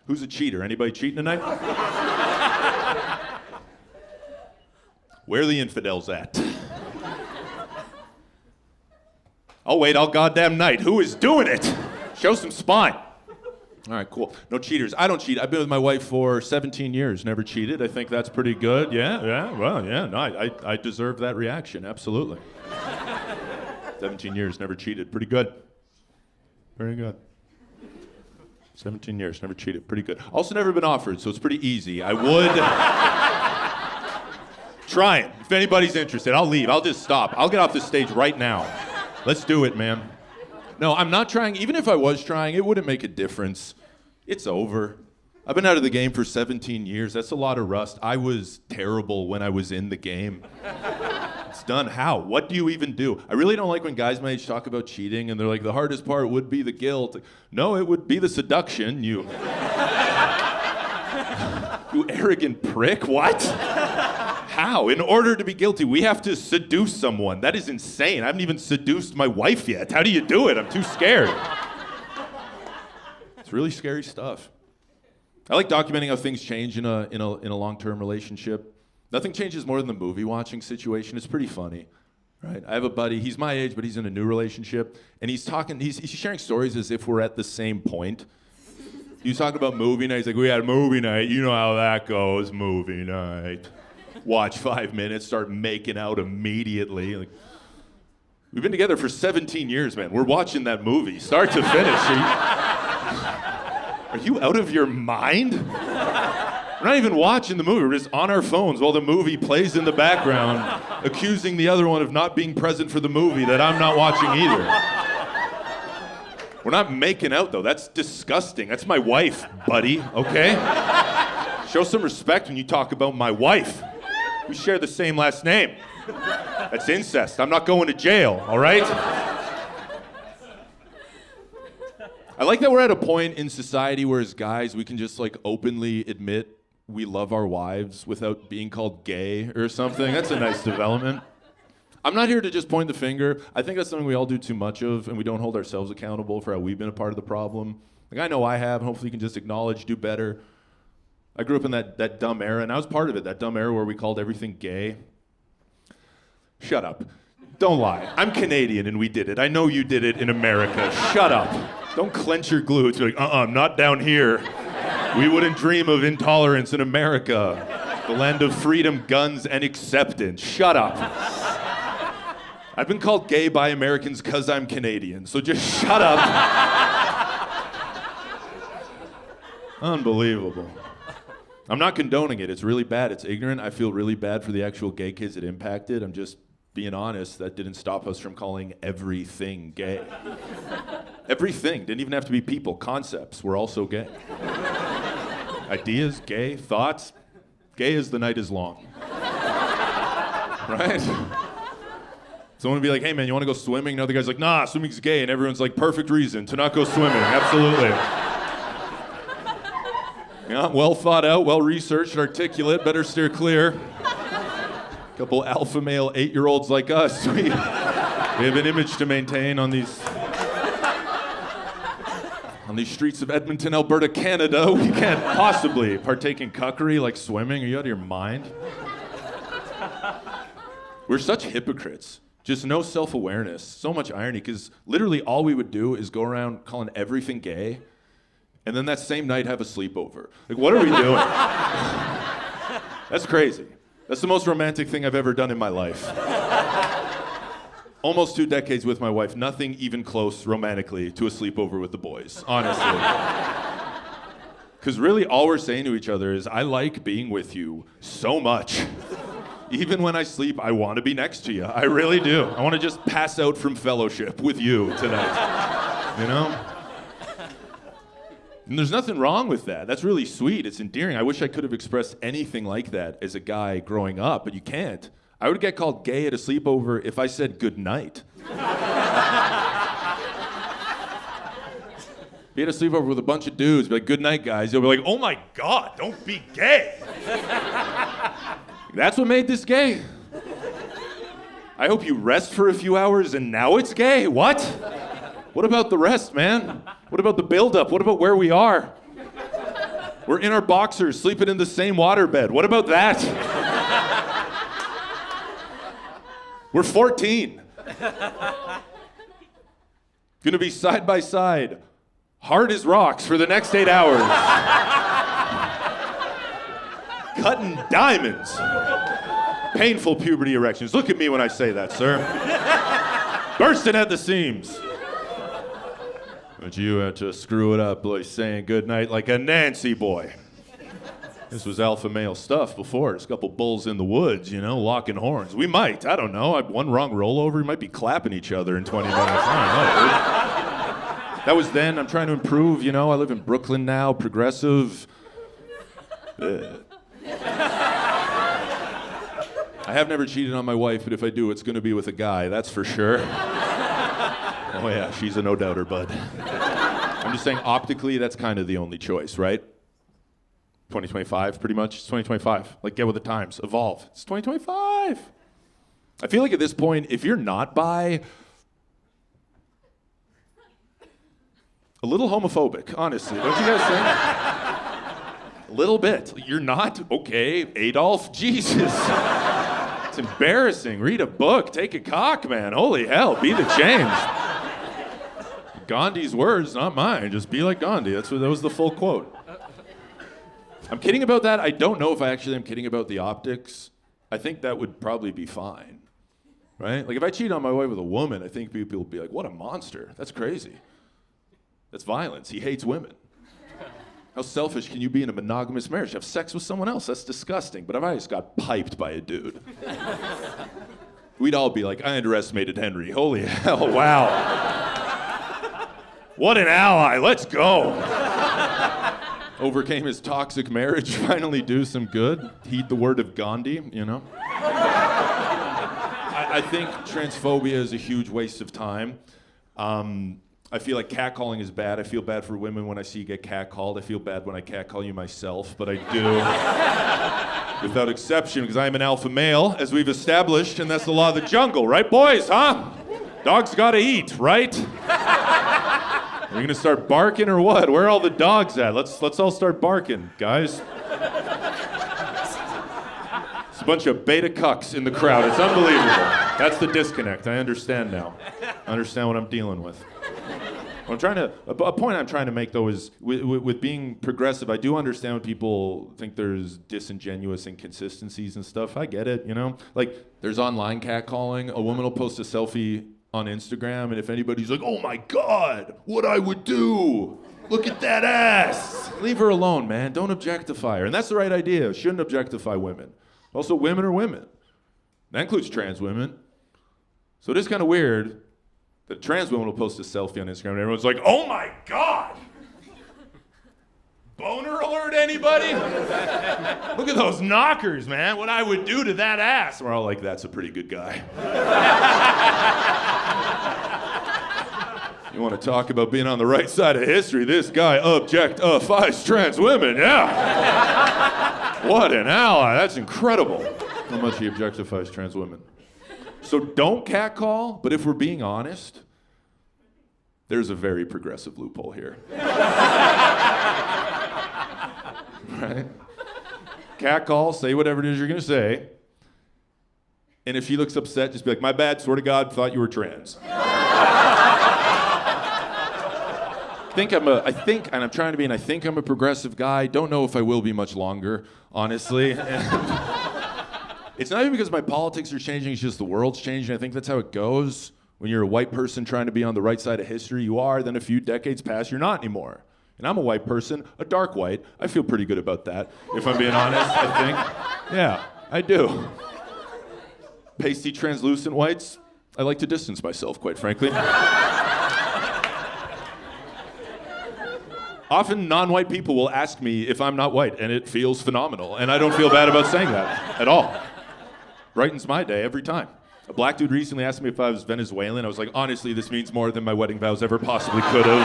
Who's a cheater? Anybody cheating tonight? Where are the infidels at? I'll wait all goddamn night. Who is doing it? Show some spine. All right, cool. No cheaters. I don't cheat. I've been with my wife for 17 years. Never cheated. I think that's pretty good. Yeah. Well, yeah. No, I deserve that reaction. Absolutely. 17 years, never cheated. Pretty good. Very good. 17 years, never cheated. Pretty good. Also never been offered, so it's pretty easy. I would try it. If anybody's interested, I'll leave. I'll just stop. I'll get off this stage right now. Let's do it, man. No, I'm not trying. Even if I was trying, it wouldn't make a difference. It's over. I've been out of the game for 17 years. That's a lot of rust. I was terrible when I was in the game. It's done. How? What do you even do? I really don't like when guys my age talk about cheating and they're like, the hardest part would be the guilt. No, it would be the seduction. You arrogant prick. What? How? In order to be guilty, we have to seduce someone. That is insane. I haven't even seduced my wife yet. How do you do it? I'm too scared. It's really scary stuff. I like documenting how things change in a long-term relationship. Nothing changes more than the movie watching situation. It's pretty funny, right? I have a buddy, he's my age, but he's in a new relationship, and he's sharing stories as if we're at the same point. He was talking about movie night. He's like, we had a movie night. You know how that goes, movie night. Watch 5 minutes, start making out immediately. Like, we've been together for 17 years, man. We're watching that movie, start to finish. Are you out of your mind? We're not even watching the movie. We're just on our phones while the movie plays in the background, accusing the other one of not being present for the movie that I'm not watching either. We're not making out, though. That's disgusting. That's my wife, buddy, okay? Show some respect when you talk about my wife. We share the same last name. That's incest. I'm not going to jail, all right? I like that we're at a point in society where as guys, we can just like openly admit we love our wives without being called gay or something. That's a nice development. I'm not here to just point the finger. I think that's something we all do too much of, and we don't hold ourselves accountable for how we've been a part of the problem. Like, I know I have, and hopefully you can just acknowledge, do better. I grew up in that dumb era, and I was part of it, that dumb era where we called everything gay. Shut up. Don't lie. I'm Canadian, and we did it. I know you did it in America. Shut up. Don't clench your glue. It's like, not down here. We wouldn't dream of intolerance in America, the land of freedom, guns, and acceptance. Shut up. I've been called gay by Americans because I'm Canadian, so just shut up. Unbelievable. I'm not condoning it. It's really bad. It's ignorant. I feel really bad for the actual gay kids it impacted. I'm just being honest. That didn't stop us from calling everything gay. Everything. Didn't even have to be people. Concepts were also gay. Ideas, gay. Thoughts, gay as the night is long. Right? Someone would be like, hey man, you want to go swimming? And the other guy's like, nah, swimming's gay. And everyone's like, perfect reason to not go swimming. Absolutely. Yeah, well thought out, well researched, articulate, better steer clear. A couple alpha male 8-year-olds like us. We have an image to maintain on these streets of Edmonton, Alberta, Canada. We can't possibly partake in cuckery like swimming. Are you out of your mind? We're such hypocrites. Just no self-awareness. So much irony, because literally all we would do is go around calling everything gay, and then that same night have a sleepover. Like, what are we doing? That's crazy. That's the most romantic thing I've ever done in my life. Almost 2 decades with my wife, nothing even close romantically to a sleepover with the boys, honestly. Because really all we're saying to each other is, I like being with you so much. Even when I sleep, I want to be next to you. I really do. I want to just pass out from fellowship with you tonight. You know? And there's nothing wrong with that. That's really sweet. It's endearing. I wish I could have expressed anything like that as a guy growing up, but you can't. I would get called gay at a sleepover if I said good night. Be at a sleepover with a bunch of dudes, be like, good night, guys. You'll be like, oh my God, don't be gay. That's what made this gay. I hope you rest for a few hours and now it's gay. What? What about the rest, man? What about the build-up? What about where we are? We're in our boxers, sleeping in the same waterbed. What about that? We're 14. Gonna be side by side, hard as rocks for the next 8 hours. Cutting diamonds. Painful puberty erections. Look at me when I say that, sir. Bursting at the seams. But you had to screw it up by saying goodnight like a Nancy boy. This was alpha male stuff before. There's a couple bulls in the woods, locking horns. We might, I don't know. One wrong rollover, we might be clapping each other in 20 minutes. I don't know. That was then. I'm trying to improve, I live in Brooklyn now, progressive. I have never cheated on my wife, but if I do, it's going to be with a guy, that's for sure. Oh yeah, she's a no-doubter, bud. I'm just saying, optically, that's kind of the only choice, right? 2025, pretty much. It's 2025. Like, get with the times. Evolve. It's 2025. I feel like at this point, if you're not bi, a little homophobic, honestly. Don't you guys think? A little bit. You're not? Okay, Adolf? Jesus. It's embarrassing. Read a book. Take a cock, man. Holy hell, be the change. Gandhi's words, not mine. Just be like Gandhi. That was the full quote. I'm kidding about that. I don't know if I actually am kidding about the optics. I think that would probably be fine, right? Like if I cheat on my wife with a woman, I think people would be like, what a monster. That's crazy. That's violence. He hates women. How selfish can you be in a monogamous marriage? Have sex with someone else? That's disgusting. But if I just got piped by a dude, we'd all be like, I underestimated Henry. Holy hell, wow. What an ally, let's go. Overcame his toxic marriage, finally do some good. Heed the word of Gandhi, I think transphobia is a huge waste of time. I feel like catcalling is bad. I feel bad for women when I see you get catcalled. I feel bad when I catcall you myself, but I do. Without exception, because I am an alpha male, as we've established, and that's the law of the jungle, right, boys, huh? Dogs gotta eat, right? Are you gonna start barking or what? Where are all the dogs at? Let's all start barking, guys. It's a bunch of beta cucks in the crowd. It's unbelievable. That's the disconnect. I understand now. I understand what I'm dealing with. A point I'm trying to make, though, is with being progressive, I do understand when people think there's disingenuous inconsistencies and stuff. I get it, Like, there's online catcalling. A woman will post a selfie on Instagram, and if anybody's like, oh my God, what I would do, look at that ass, leave her alone, man. Don't objectify her. And that's the right idea. Shouldn't objectify women. Also, women are women. That includes trans women. So it is kind of weird that a trans woman will post a selfie on Instagram and everyone's like, oh my God! Boner alert, anybody? Look at those knockers, man. What I would do to that ass. We're all like, that's a pretty good guy. You want to talk about being on the right side of history? This guy objectifies trans women, yeah. What an ally. That's incredible. How much he objectifies trans women. So don't catcall, but if we're being honest, there's a very progressive loophole here. Right? Catcall, say whatever it is you're going to say. And if she looks upset, just be like, my bad, swear to God, thought you were trans. I think I'm a progressive guy. Don't know if I will be much longer, honestly. It's not even because my politics are changing, it's just the world's changing. I think that's how it goes. When you're a white person trying to be on the right side of history, you are. Then a few decades pass, you're not anymore. And I'm a white person, a dark white. I feel pretty good about that, if I'm being honest, I think. Yeah, I do. Pasty, translucent whites, I like to distance myself, quite frankly. Often non-white people will ask me if I'm not white, and it feels phenomenal. And I don't feel bad about saying that at all. Brightens my day every time. A black dude recently asked me if I was Venezuelan. I was like, honestly, this means more than my wedding vows ever possibly could have.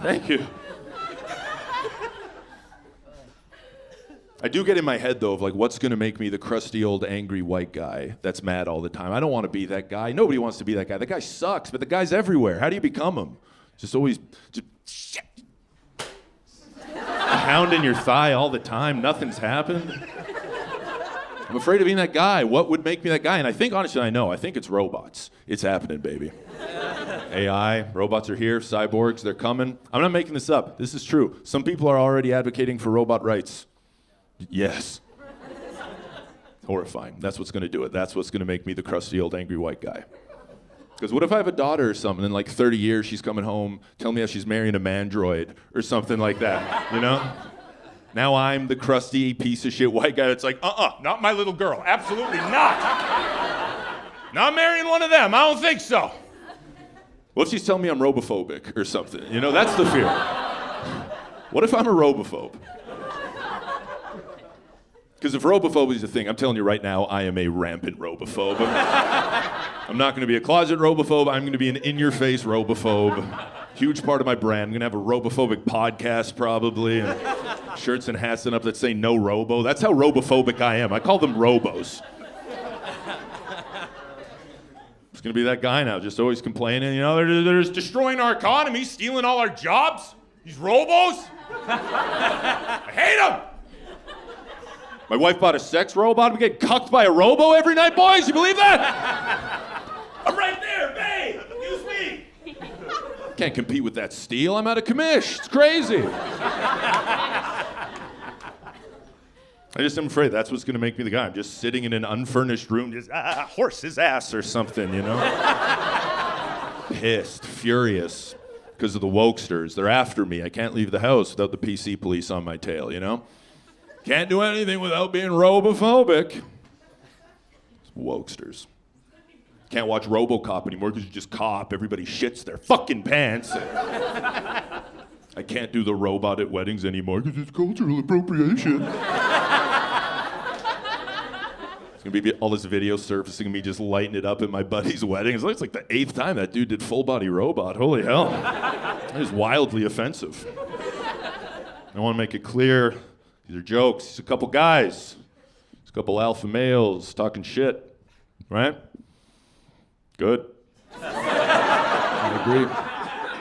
Thank you. I do get in my head, though, of like, what's going to make me the crusty old angry white guy that's mad all the time? I don't want to be that guy. Nobody wants to be that guy. That guy sucks, but the guy's everywhere. How do you become him? Just Shit. Pounding your thigh all the time. Nothing's happened. I'm afraid of being that guy. What would make me that guy? And I think, honestly, I know. I think it's robots. It's happening, baby. AI, robots are here, cyborgs, they're coming. I'm not making this up. This is true. Some people are already advocating for robot rights. Yes. Horrifying. That's what's going to do it. That's what's going to make me the crusty old angry white guy. Because what if I have a daughter or something, in like 30 years she's coming home telling me how she's marrying a mandroid or something like that, you know? Now I'm the crusty piece of shit white guy that's like, not my little girl. Absolutely not. Not marrying one of them. I don't think so. What if she's telling me I'm robophobic or something? You know, that's the fear. What if I'm a robophobe? Because if robophobia is a thing, I'm telling you right now, I am a rampant robophobe. I'm not going to be a closet robophobe. I'm going to be an in-your-face robophobe. Huge part of my brand. I'm going to have a robophobic podcast probably, and shirts and hats up that say no robo. That's how robophobic I am. I call them robos. It's going to be that guy now, just always complaining. You know, they're just destroying our economy, stealing all our jobs. These robos. I hate them. My wife bought a sex robot. I'm getting cucked by a robo every night, boys. You believe that? I'm right there, babe. Excuse me. Can't compete with that steel. I'm out of commish. It's crazy. I just am afraid that's what's going to make me the guy. I'm just sitting in an unfurnished room, just horse his ass or something, you know? Pissed, furious, because of the wokesters. They're after me. I can't leave the house without the PC police on my tail, you know? Can't do anything without being robophobic. It's wokesters. Can't watch RoboCop anymore because you just cop. Everybody shits their fucking pants. I can't do the robot at weddings anymore because it's cultural appropriation. It's gonna be all this video surfacing of me just lighting it up at my buddy's wedding. It's like the 8th time that dude did full body robot. Holy hell. That is wildly offensive. I want to make it clear, these are jokes. It's a couple guys. It's a couple alpha males talking shit, right? Good. I agree.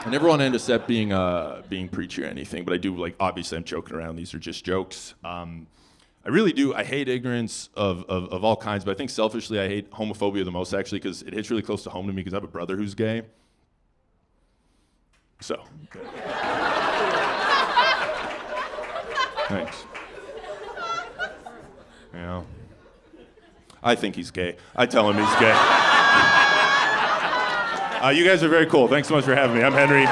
I never want to end a set being preachy or anything, but I do, like, obviously I'm joking around. These are just jokes. I really do. I hate ignorance of all kinds, but I think selfishly I hate homophobia the most, actually, because it hits really close to home to me because I have a brother who's gay. So. Thanks. You know, I think he's gay. I tell him he's gay. You guys are very cool. Thanks so much for having me. I'm Henry.